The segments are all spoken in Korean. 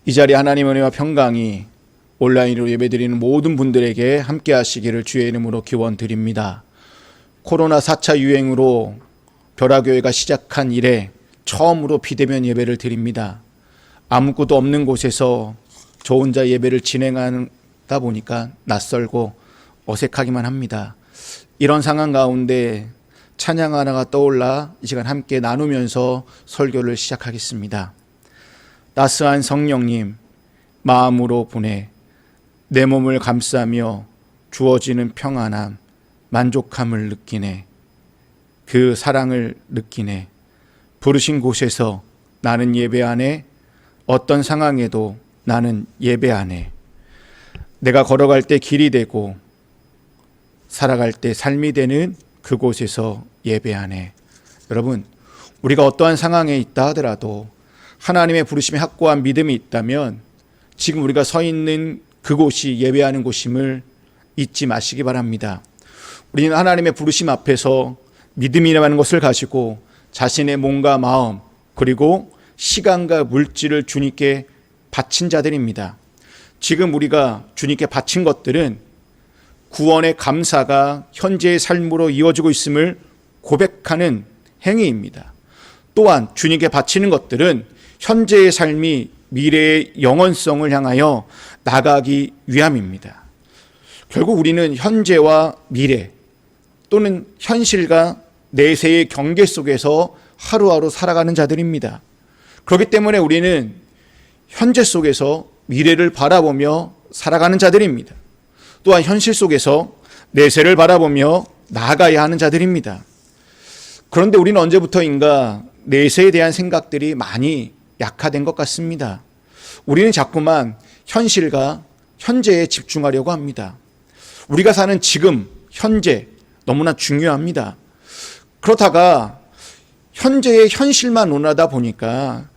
이 자리 하나님의 은혜와 평강이 온라인으로 예배드리는 모든 분들에게 함께 하시기를 주의 이름으로 기원드립니다. 코로나 4차 유행으로 벼라교회가 시작한 이래 처음으로 비대면 예배를 드립니다. 아무것도 없는 곳에서 저 혼자 예배를 진행하다 보니까 낯설고 어색하기만 합니다. 이런 상황 가운데 찬양 하나가 떠올라 이 시간 함께 나누면서 설교를 시작하겠습니다. 따스한 성령님, 마음으로 보내 내 몸을 감싸며 주어지는 평안함, 만족함을 느끼네. 그 사랑을 느끼네. 부르신 곳에서 나는 예배하네. 어떤 상황에도 나는 예배하네. 내가 걸어갈 때 길이 되고 살아갈 때 삶이 되는 그곳에서 예배하네. 여러분, 우리가 어떠한 상황에 있다 하더라도 하나님의 부르심에 확고한 믿음이 있다면 지금 우리가 서 있는 그곳이 예배하는 곳임을 잊지 마시기 바랍니다. 우리는 하나님의 부르심 앞에서 믿음이라는 것을 가지고 자신의 몸과 마음 그리고 시간과 물질을 주님께 바친 자들입니다. 지금 우리가 주님께 바친 것들은 구원의 감사가 현재의 삶으로 이어지고 있음을 고백하는 행위입니다. 또한 주님께 바치는 것들은 현재의 삶이 미래의 영원성을 향하여 나가기 위함입니다. 결국 우리는 현재와 미래 또는 현실과 내세의 경계 속에서 하루하루 살아가는 자들입니다. 그렇기 때문에 우리는 현재 속에서 미래를 바라보며 살아가는 자들입니다. 또한 현실 속에서 내세를 바라보며 나아가야 하는 자들입니다. 그런데 우리는 언제부터인가 내세에 대한 생각들이 많이 약화된 것 같습니다. 우리는 자꾸만 현실과 현재에 집중하려고 합니다. 우리가 사는 지금, 현재 너무나 중요합니다. 그렇다가 현재의 현실만 논하다 보니까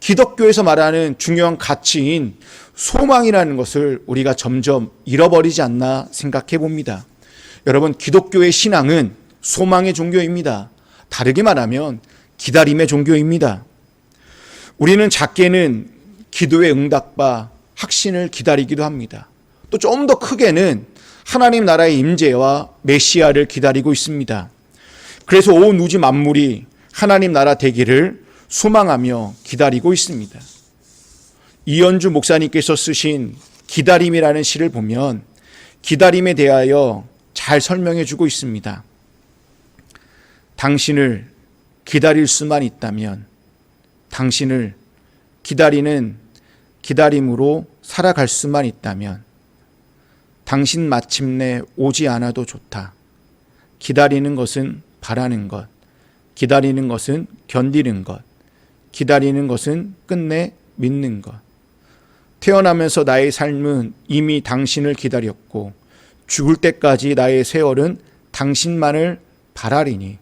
기독교에서 말하는 중요한 가치인 소망이라는 것을 우리가 점점 잃어버리지 않나 생각해 봅니다. 여러분, 기독교의 신앙은 소망의 종교입니다. 다르게 말하면 기다림의 종교입니다. 우리는 작게는 기도의 응답과 확신을 기다리기도 합니다. 또 좀 더 크게는 하나님 나라의 임재와 메시아를 기다리고 있습니다. 그래서 온 우주 만물이 하나님 나라 되기를 소망하며 기다리고 있습니다. 이현주 목사님께서 쓰신 기다림이라는 시를 보면 기다림에 대하여 잘 설명해 주고 있습니다. 당신을 기다릴 수만 있다면 당신을 기다리는 기다림으로 살아갈 수만 있다면 당신 마침내 오지 않아도 좋다. 기다리는 것은 바라는 것, 기다리는 것은 견디는 것, 기다리는 것은 끝내 믿는 것. 태어나면서 나의 삶은 이미 당신을 기다렸고 죽을 때까지 나의 세월은 당신만을 바라리니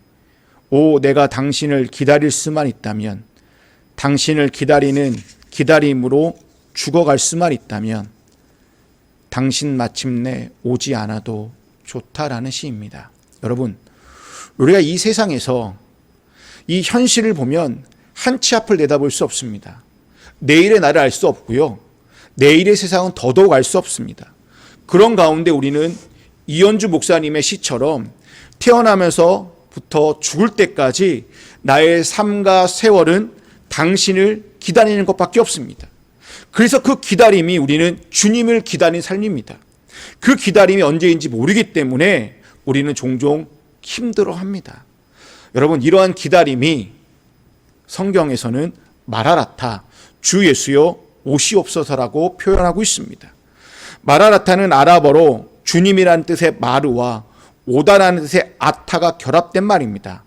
오, 내가 당신을 기다릴 수만 있다면, 당신을 기다리는 기다림으로 죽어갈 수만 있다면 당신 마침내 오지 않아도 좋다라는 시입니다. 여러분, 우리가 이 세상에서 이 현실을 보면 한 치 앞을 내다볼 수 없습니다. 내일의 나를 알 수 없고요. 내일의 세상은 더더욱 알 수 없습니다. 그런 가운데 우리는 이현주 목사님의 시처럼 태어나면서부터 죽을 때까지 나의 삶과 세월은 당신을 기다리는 것밖에 없습니다. 그래서 그 기다림이 우리는 주님을 기다리는 삶입니다. 그 기다림이 언제인지 모르기 때문에 우리는 종종 힘들어합니다. 여러분, 이러한 기다림이 성경에서는 마라나타, 주 예수여 오시옵소서라고 표현하고 있습니다. 마라나타는 아랍어로 주님이라는 뜻의 마르와 오다라는 뜻의 아타가 결합된 말입니다.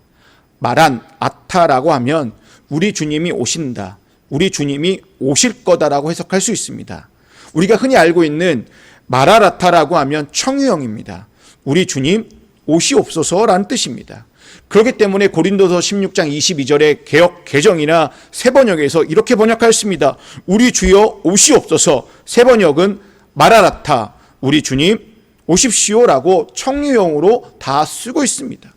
마란, 아타라고 하면 우리 주님이 오신다, 우리 주님이 오실 거다라고 해석할 수 있습니다. 우리가 흔히 알고 있는 마라나타라고 하면 청유형입니다. 우리 주님 오시옵소서라는 뜻입니다. 그렇기 때문에 고린도서 16장 22절의 개역 개정이나 새번역에서 이렇게 번역하였습니다. 우리 주여 오시옵소서. 새번역은 마라나타, 우리 주님 오십시오라고 청유형으로 다 쓰고 있습니다.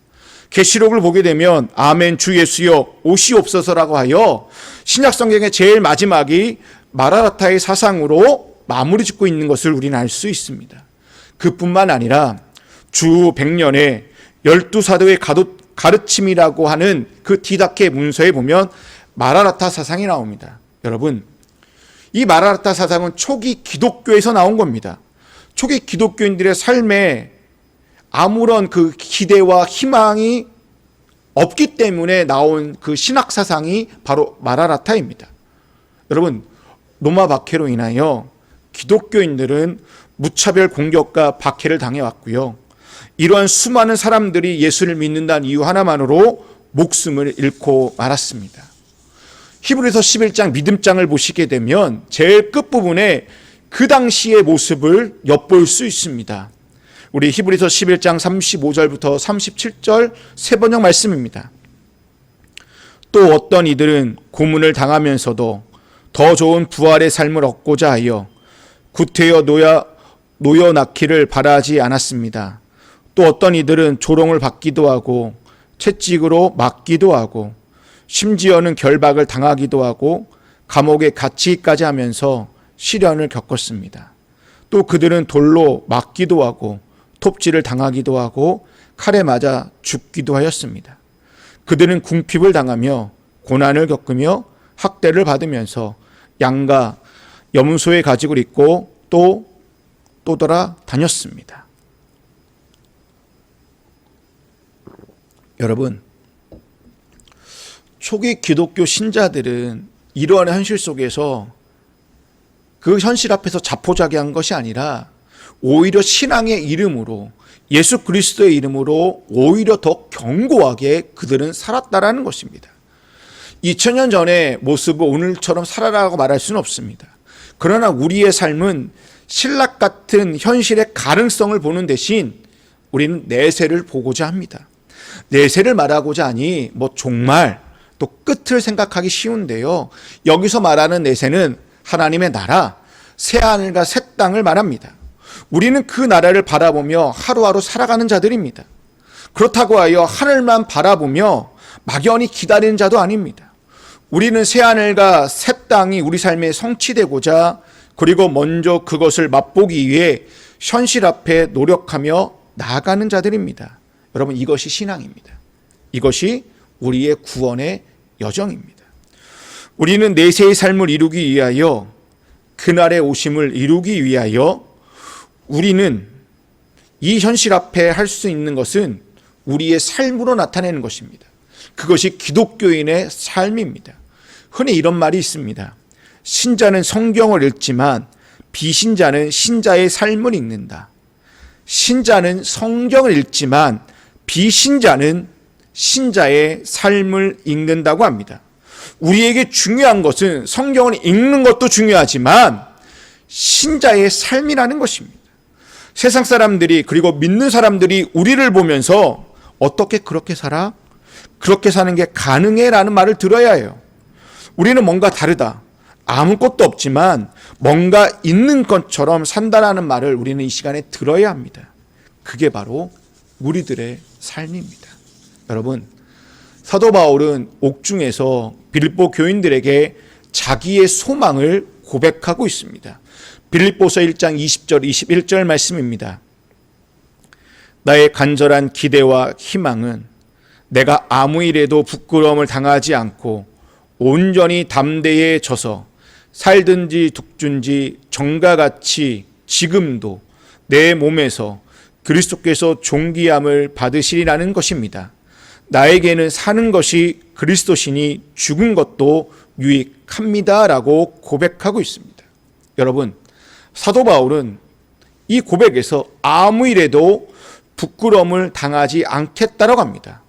계시록을 보게 되면 아멘 주 예수여 오시옵소서라고 하여 신약 성경의 제일 마지막이 마라나타의 사상으로 마무리 짓고 있는 것을 우리는 알 수 있습니다. 그뿐만 아니라 주 100년에 12사도의 가르침이라고 하는 그 디다케 문서에 보면 마라나타 사상이 나옵니다. 여러분, 이 마라나타 사상은 초기 기독교에서 나온 겁니다. 초기 기독교인들의 삶에 아무런 그 기대와 희망이 없기 때문에 나온 그 신학 사상이 바로 마라나타입니다. 여러분, 로마 박해로 인하여 기독교인들은 무차별 공격과 박해를 당해왔고요. 이러한 수많은 사람들이 예수를 믿는다는 이유 하나만으로 목숨을 잃고 말았습니다. 히브리서 11장 믿음장을 보시게 되면 제일 끝부분에 그 당시의 모습을 엿볼 수 있습니다. 우리 히브리서 11장 35절부터 37절 세 번역 말씀입니다. 또 어떤 이들은 고문을 당하면서도 더 좋은 부활의 삶을 얻고자 하여 구태여 놓여 낳기를 바라지 않았습니다. 또 어떤 이들은 조롱을 받기도 하고 채찍으로 맞기도 하고 심지어는 결박을 당하기도 하고 감옥에 갇히기까지 하면서 시련을 겪었습니다. 또 그들은 돌로 맞기도 하고 톱질을 당하기도 하고 칼에 맞아 죽기도 하였습니다. 그들은 궁핍을 당하며 고난을 겪으며 학대를 받으면서 양과 염소의 가죽을 입고 또 돌아다녔습니다. 여러분, 초기 기독교 신자들은 이러한 현실 속에서 그 현실 앞에서 자포자기한 것이 아니라 오히려 신앙의 이름으로, 예수 그리스도의 이름으로 오히려 더 견고하게 그들은 살았다라는 것입니다. 2000년 전의 모습을 오늘처럼 살아라고 말할 수는 없습니다. 그러나 우리의 삶은 신락 같은 현실의 가능성을 보는 대신 우리는 내세를 보고자 합니다. 내세를 말하고자 하니 종말, 또 끝을 생각하기 쉬운데요. 여기서 말하는 내세는 하나님의 나라, 새하늘과 새 땅을 말합니다. 우리는 그 나라를 바라보며 하루하루 살아가는 자들입니다. 그렇다고 하여 하늘만 바라보며 막연히 기다리는 자도 아닙니다. 우리는 새하늘과 새 땅이 우리 삶에 성취되고자, 그리고 먼저 그것을 맛보기 위해 현실 앞에 노력하며 나아가는 자들입니다. 여러분, 이것이 신앙입니다. 이것이 우리의 구원의 여정입니다. 우리는 내세의 삶을 이루기 위하여, 그날의 오심을 이루기 위하여 우리는 이 현실 앞에 할 수 있는 것은 우리의 삶으로 나타내는 것입니다. 그것이 기독교인의 삶입니다. 흔히 이런 말이 있습니다. 신자는 성경을 읽지만 비신자는 신자의 삶을 읽는다. 신자는 성경을 읽지만 비신자는 신자의 삶을 읽는다고 합니다. 우리에게 중요한 것은 성경을 읽는 것도 중요하지만 신자의 삶이라는 것입니다. 세상 사람들이, 그리고 믿는 사람들이 우리를 보면서 어떻게 그렇게 살아? 그렇게 사는 게 가능해? 라는 말을 들어야 해요. 우리는 뭔가 다르다. 아무것도 없지만 뭔가 있는 것처럼 산다라는 말을 우리는 이 시간에 들어야 합니다. 그게 바로 우리들의 삶입니다. 여러분, 사도 바울은 옥중에서 빌립보 교인들에게 자기의 소망을 고백하고 있습니다. 빌립보서 1장 20절 21절 말씀입니다. 나의 간절한 기대와 희망은 내가 아무 일에도 부끄러움을 당하지 않고 온전히 담대해져서 살든지 죽든지 정과 같이 지금도 내 몸에서 그리스도께서 존귀함을 받으시리라는 것입니다. 나에게는 사는 것이 그리스도시니 죽은 것도 유익합니다. 라고 고백하고 있습니다. 여러분, 사도 바울은 이 고백에서 아무 일에도 부끄러움을 당하지 않겠다라고 합니다.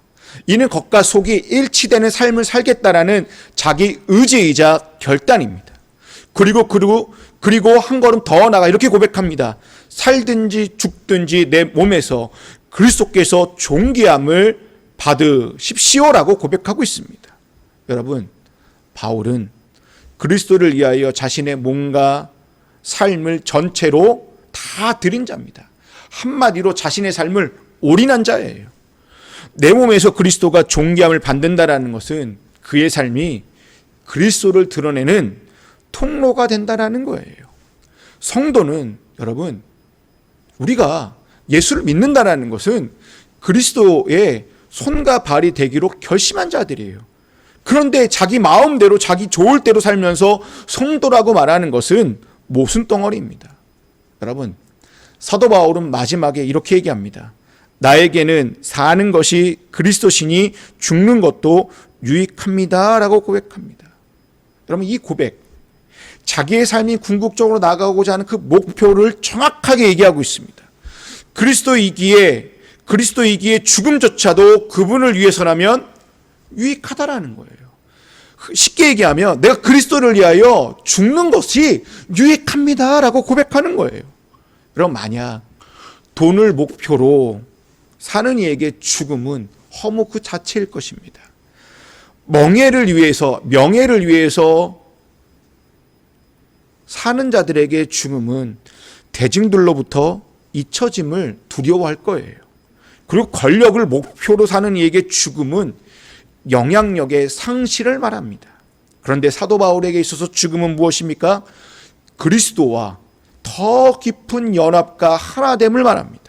이는 겉과 속이 일치되는 삶을 살겠다라는 자기 의지이자 결단입니다. 그리고 한 걸음 더 나아가 이렇게 고백합니다. 살든지 죽든지 내 몸에서 그리스도께서 존귀함을 받으십시오라고 고백하고 있습니다. 여러분, 바울은 그리스도를 위하여 자신의 몸과 삶을 전체로 다 드린 자입니다. 한마디로 자신의 삶을 올인한 자예요. 내 몸에서 그리스도가 존귀함을 받는다라는 것은 그의 삶이 그리스도를 드러내는 통로가 된다는 거예요. 성도는 여러분, 우리가 예수를 믿는다는 것은 그리스도의 손과 발이 되기로 결심한 자들이에요. 그런데 자기 마음대로 자기 좋을 대로 살면서 성도라고 말하는 것은 모순 덩어리입니다. 여러분, 사도 바울은 마지막에 이렇게 얘기합니다. 나에게는 사는 것이 그리스도시니 죽는 것도 유익합니다 라고 고백합니다. 여러분, 이 고백, 자기의 삶이 궁극적으로 나아가고자 하는 그 목표를 정확하게 얘기하고 있습니다. 그리스도이기에 죽음조차도 그분을 위해서라면 유익하다라는 거예요. 쉽게 얘기하면 내가 그리스도를 위하여 죽는 것이 유익합니다 라고 고백하는 거예요. 그럼 만약 돈을 목표로 사는 이에게 죽음은 허무 그 자체일 것입니다. 명예를 위해서 사는 자들에게 죽음은 대중들로부터 잊혀짐을 두려워할 거예요. 그리고 권력을 목표로 사는 이에게 죽음은 영향력의 상실을 말합니다. 그런데 사도 바울에게 있어서 죽음은 무엇입니까? 그리스도와 더 깊은 연합과 하나됨을 말합니다.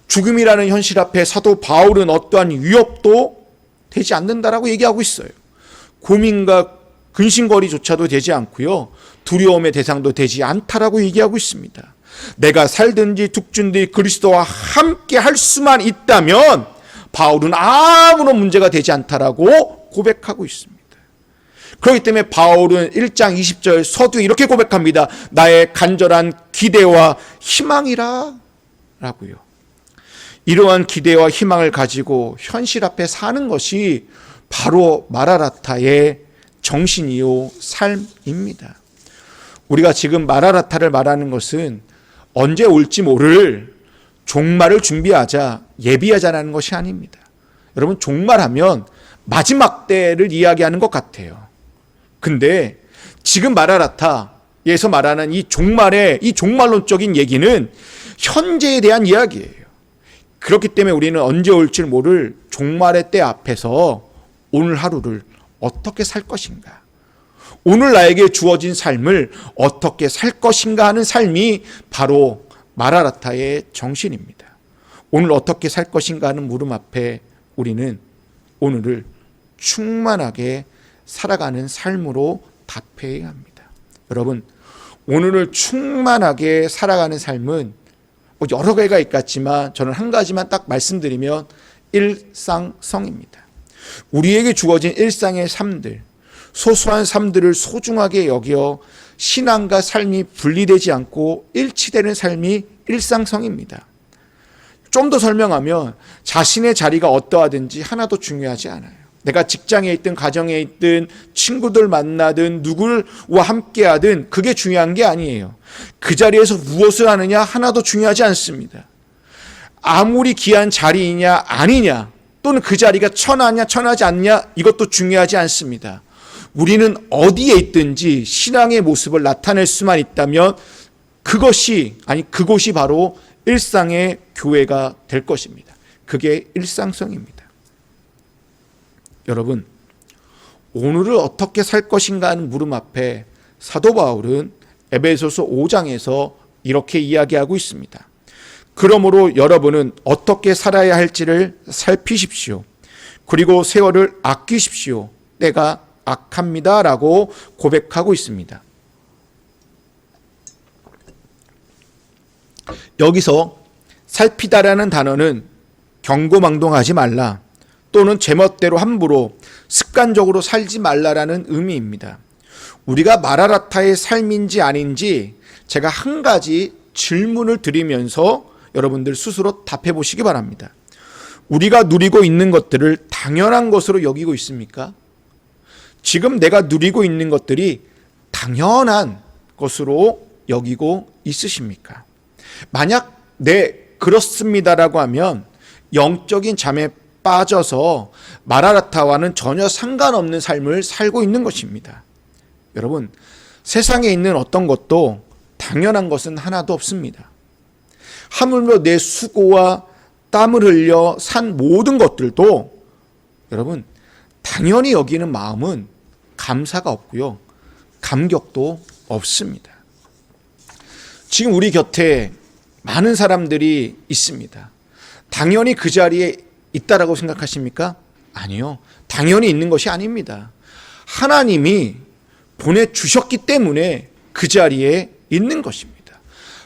죽음이라는 현실 앞에 사도 바울은 어떠한 위협도 되지 않는다라고 얘기하고 있어요. 고민과 근심거리조차도 되지 않고요. 두려움의 대상도 되지 않다라고 얘기하고 있습니다. 내가 살든지 죽든지 그리스도와 함께 할 수만 있다면 바울은 아무런 문제가 되지 않다라고 고백하고 있습니다. 그렇기 때문에 바울은 1장 20절 서두에 이렇게 고백합니다. 나의 간절한 기대와 희망이라 라고요. 이러한 기대와 희망을 가지고 현실 앞에 사는 것이 바로 마라나타의 정신이요 삶입니다. 우리가 지금 마라나타를 말하는 것은 언제 올지 모를 종말을 준비하자, 예비하자라는 것이 아닙니다. 여러분, 종말하면 마지막 때를 이야기하는 것 같아요. 근데 지금 마라나타에서 말하는 이 종말론적인 얘기는 현재에 대한 이야기예요. 그렇기 때문에 우리는 언제 올지 모를 종말의 때 앞에서 오늘 하루를 어떻게 살 것인가, 오늘 나에게 주어진 삶을 어떻게 살 것인가 하는 삶이 바로 마라나타의 정신입니다. 오늘 어떻게 살 것인가 하는 물음 앞에 우리는 오늘을 충만하게 살아가는 삶으로 답해야 합니다. 여러분, 오늘을 충만하게 살아가는 삶은 여러 개가 있겠지만 저는 한 가지만 딱 말씀드리면 일상성입니다. 우리에게 주어진 일상의 삶들, 소소한 삶들을 소중하게 여겨 신앙과 삶이 분리되지 않고 일치되는 삶이 일상성입니다. 좀 더 설명하면 자신의 자리가 어떠하든지 하나도 중요하지 않아요. 내가 직장에 있든 가정에 있든 친구들 만나든 누구와 함께하든 그게 중요한 게 아니에요. 그 자리에서 무엇을 하느냐 하나도 중요하지 않습니다. 아무리 귀한 자리이냐 아니냐, 또는 그 자리가 천하냐 천하지 않냐, 이것도 중요하지 않습니다. 우리는 어디에 있든지 신앙의 모습을 나타낼 수만 있다면 그곳이 바로 일상의 교회가 될 것입니다. 그게 일상성입니다. 여러분, 오늘을 어떻게 살 것인가 하는 물음 앞에 사도 바울은 에베소서 5장에서 이렇게 이야기하고 있습니다. 그러므로 여러분은 어떻게 살아야 할지를 살피십시오. 그리고 세월을 아끼십시오. 때가 악합니다 라고 고백하고 있습니다. 여기서 살피다라는 단어는 경고망동하지 말라, 또는 제멋대로 함부로 습관적으로 살지 말라라는 의미입니다. 우리가 마라나타의 삶인지 아닌지 제가 한 가지 질문을 드리면서 여러분들 스스로 답해 보시기 바랍니다. 우리가 누리고 있는 것들을 당연한 것으로 여기고 있습니까? 지금 내가 누리고 있는 것들이 당연한 것으로 여기고 있으십니까? 만약 그렇습니다라고 하면 영적인 잠에 빠져서 마라나타와는 전혀 상관없는 삶을 살고 있는 것입니다. 여러분, 세상에 있는 어떤 것도 당연한 것은 하나도 없습니다. 하물며 내 수고와 땀을 흘려 산 모든 것들도 여러분 당연히 여기는 마음은 감사가 없고요, 감격도 없습니다. 지금 우리 곁에 많은 사람들이 있습니다. 당연히 그 자리에 있다라고 생각하십니까? 아니요. 당연히 있는 것이 아닙니다. 하나님이 보내주셨기 때문에 그 자리에 있는 것입니다.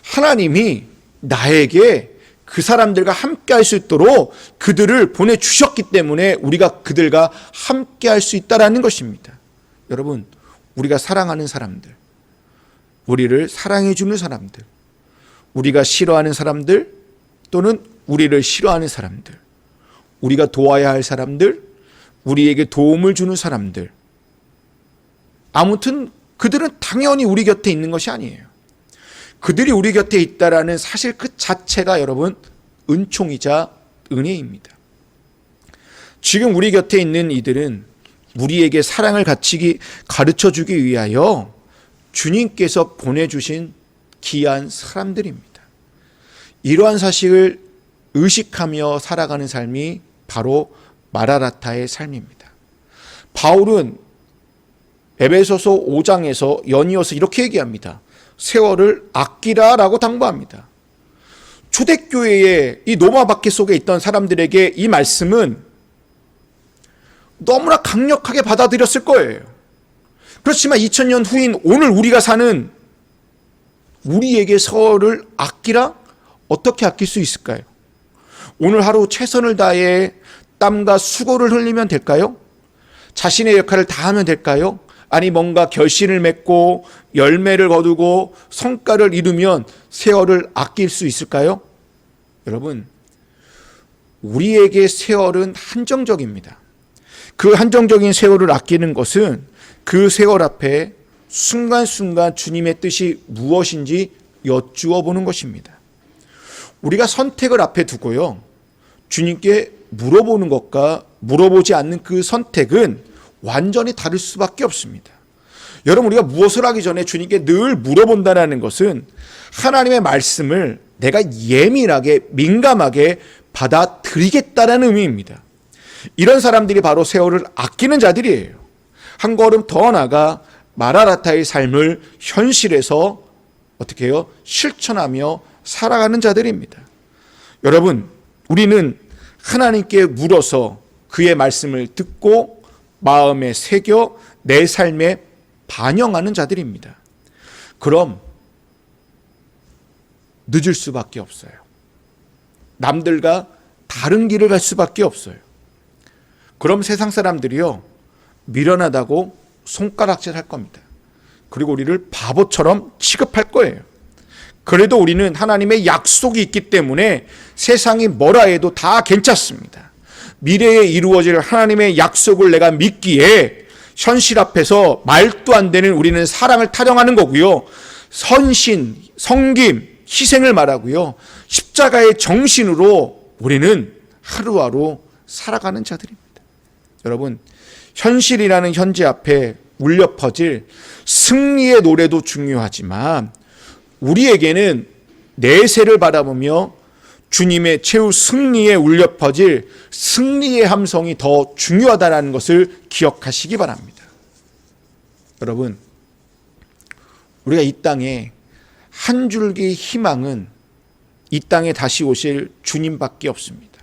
하나님이 나에게 그 사람들과 함께 할 수 있도록 그들을 보내주셨기 때문에 우리가 그들과 함께 할 수 있다라는 것입니다. 여러분, 우리가 사랑하는 사람들, 우리를 사랑해 주는 사람들, 우리가 싫어하는 사람들 또는 우리를 싫어하는 사람들, 우리가 도와야 할 사람들, 우리에게 도움을 주는 사람들, 아무튼 그들은 당연히 우리 곁에 있는 것이 아니에요. 그들이 우리 곁에 있다라는 사실 그 자체가 여러분 은총이자 은혜입니다. 지금 우리 곁에 있는 이들은 우리에게 사랑을 가르쳐 주기 위하여 주님께서 보내주신 귀한 사람들입니다. 이러한 사실을 의식하며 살아가는 삶이 바로 마라나타의 삶입니다. 바울은 에베소서 5장에서 연이어서 이렇게 얘기합니다. 세월을 아끼라라고 당부합니다. 초대교회의 이 로마 박해 속에 있던 사람들에게 이 말씀은 너무나 강력하게 받아들였을 거예요. 그렇지만 2000년 후인 오늘 우리가 사는 우리에게 세월을 아끼라? 어떻게 아낄 수 있을까요? 오늘 하루 최선을 다해 땀과 수고를 흘리면 될까요? 자신의 역할을 다하면 될까요? 아니 뭔가 결실을 맺고 열매를 거두고 성과를 이루면 세월을 아낄 수 있을까요? 여러분, 우리에게 세월은 한정적입니다. 그 한정적인 세월을 아끼는 것은 그 세월 앞에 순간순간 주님의 뜻이 무엇인지 여쭈어 보는 것입니다. 우리가 선택을 앞에 두고요, 주님께 물어보는 것과 물어보지 않는 그 선택은 완전히 다를 수밖에 없습니다. 여러분, 우리가 무엇을 하기 전에 주님께 늘 물어본다는 것은 하나님의 말씀을 내가 예민하게 민감하게 받아들이겠다라는 의미입니다. 이런 사람들이 바로 세월을 아끼는 자들이에요. 한 걸음 더 나아가 마라나타의 삶을 현실에서 어떻게 해요? 실천하며 살아가는 자들입니다. 여러분, 우리는 하나님께 물어서 그의 말씀을 듣고 마음에 새겨 내 삶에 반영하는 자들입니다. 그럼 늦을 수밖에 없어요. 남들과 다른 길을 갈 수밖에 없어요. 그럼 세상 사람들이요, 미련하다고 손가락질 할 겁니다. 그리고 우리를 바보처럼 취급할 거예요. 그래도 우리는 하나님의 약속이 있기 때문에 세상이 뭐라 해도 다 괜찮습니다. 미래에 이루어질 하나님의 약속을 내가 믿기에 현실 앞에서 말도 안 되는 우리는 사랑을 타령하는 거고요. 선신, 섬김, 희생을 말하고요. 십자가의 정신으로 우리는 하루하루 살아가는 자들입니다. 여러분, 현실이라는 현재 앞에 울려 퍼질 승리의 노래도 중요하지만 우리에게는 내세를 바라보며 주님의 최후 승리에 울려 퍼질 승리의 함성이 더 중요하다는 것을 기억하시기 바랍니다. 여러분, 우리가 이 땅에 한 줄기 희망은 이 땅에 다시 오실 주님밖에 없습니다.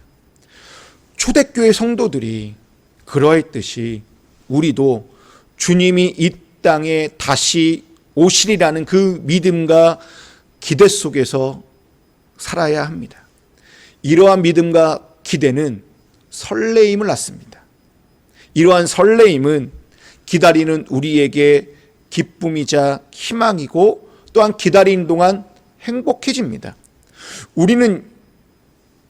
초대교회 성도들이 그러했듯이 우리도 주님이 이 땅에 다시 오시리라는 그 믿음과 기대 속에서 살아야 합니다. 이러한 믿음과 기대는 설레임을 낳습니다. 이러한 설레임은 기다리는 우리에게 기쁨이자 희망이고 또한 기다리는 동안 행복해집니다. 우리는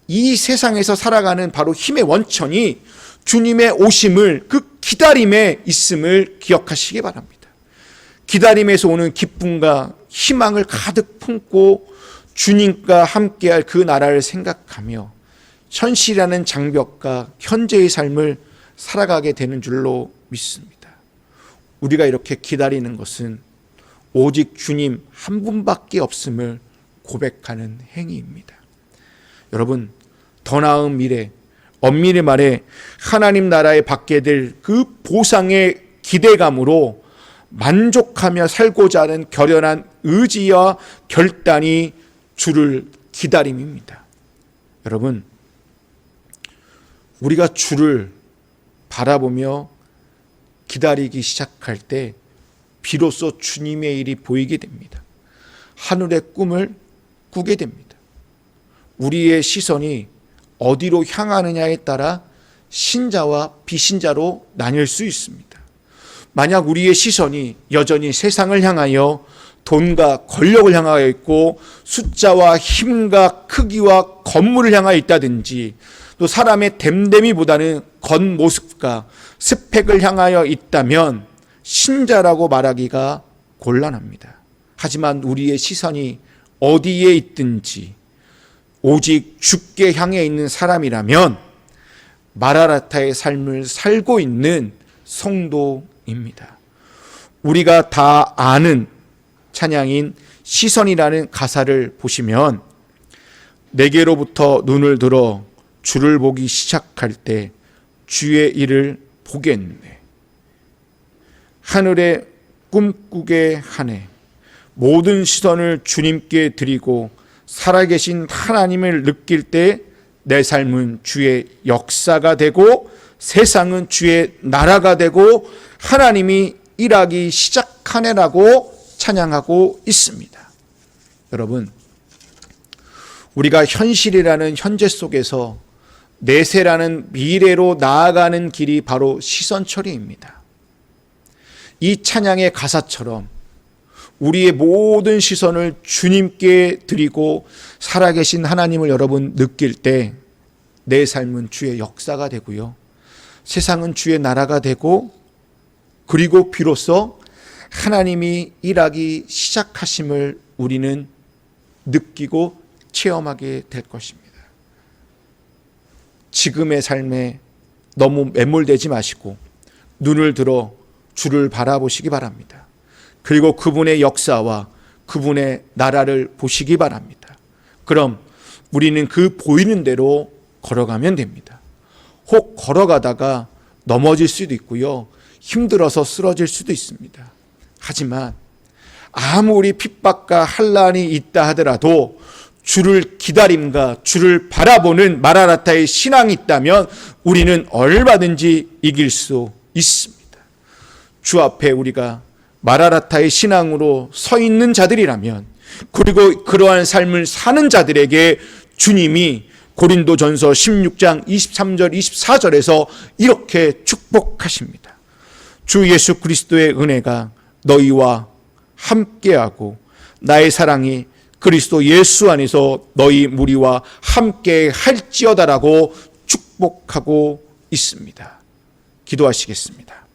이 세상에서 살아가는 바로 힘의 원천이 주님의 오심을 그 기다림에 있음을 기억하시기 바랍니다. 기다림에서 오는 기쁨과 희망을 가득 품고 주님과 함께할 그 나라를 생각하며 현실이라는 장벽과 현재의 삶을 살아가게 되는 줄로 믿습니다. 우리가 이렇게 기다리는 것은 오직 주님 한 분밖에 없음을 고백하는 행위입니다. 여러분, 더 나은 미래, 엄밀히 말해 하나님 나라에 받게 될 그 보상의 기대감으로 만족하며 살고자 하는 결연한 의지와 결단이 주를 기다림입니다. 여러분, 우리가 주를 바라보며 기다리기 시작할 때 비로소 주님의 일이 보이게 됩니다. 하늘의 꿈을 꾸게 됩니다. 우리의 시선이 어디로 향하느냐에 따라 신자와 비신자로 나뉠 수 있습니다. 만약 우리의 시선이 여전히 세상을 향하여 돈과 권력을 향하여 있고 숫자와 힘과 크기와 건물을 향하여 있다든지 또 사람의 됨됨이보다는 겉모습과 스펙을 향하여 있다면 신자라고 말하기가 곤란합니다. 하지만 우리의 시선이 어디에 있든지 오직 주께 향해 있는 사람이라면 마라나타의 삶을 살고 있는 성도입니다. 우리가 다 아는 찬양인 시선이라는 가사를 보시면 내게로부터 눈을 들어 주를 보기 시작할 때 주의 일을 보겠네. 하늘에 꿈꾸게 하네. 모든 시선을 주님께 드리고 살아계신 하나님을 느낄 때 내 삶은 주의 역사가 되고 세상은 주의 나라가 되고 하나님이 일하기 시작하네라고 찬양하고 있습니다. 여러분, 우리가 현실이라는 현재 속에서 내세라는 미래로 나아가는 길이 바로 시선 처리입니다. 이 찬양의 가사처럼 우리의 모든 시선을 주님께 드리고 살아계신 하나님을 여러분 느낄 때 내 삶은 주의 역사가 되고요. 세상은 주의 나라가 되고 그리고 비로소 하나님이 일하기 시작하심을 우리는 느끼고 체험하게 될 것입니다. 지금의 삶에 너무 매몰되지 마시고 눈을 들어 주를 바라보시기 바랍니다. 그리고 그분의 역사와 그분의 나라를 보시기 바랍니다. 그럼 우리는 그 보이는 대로 걸어가면 됩니다. 혹 걸어가다가 넘어질 수도 있고요. 힘들어서 쓰러질 수도 있습니다. 하지만 아무리 핍박과 환난이 있다 하더라도 주를 기다림과 주를 바라보는 마라나타의 신앙이 있다면 우리는 얼마든지 이길 수 있습니다. 주 앞에 우리가 마라나타의 신앙으로 서 있는 자들이라면 그리고 그러한 삶을 사는 자들에게 주님이 고린도전서 16장 23절 24절에서 이렇게 축복하십니다. 주 예수 그리스도의 은혜가 너희와 함께하고 나의 사랑이 그리스도 예수 안에서 너희 무리와 함께 할지어다라고 축복하고 있습니다. 기도하시겠습니다.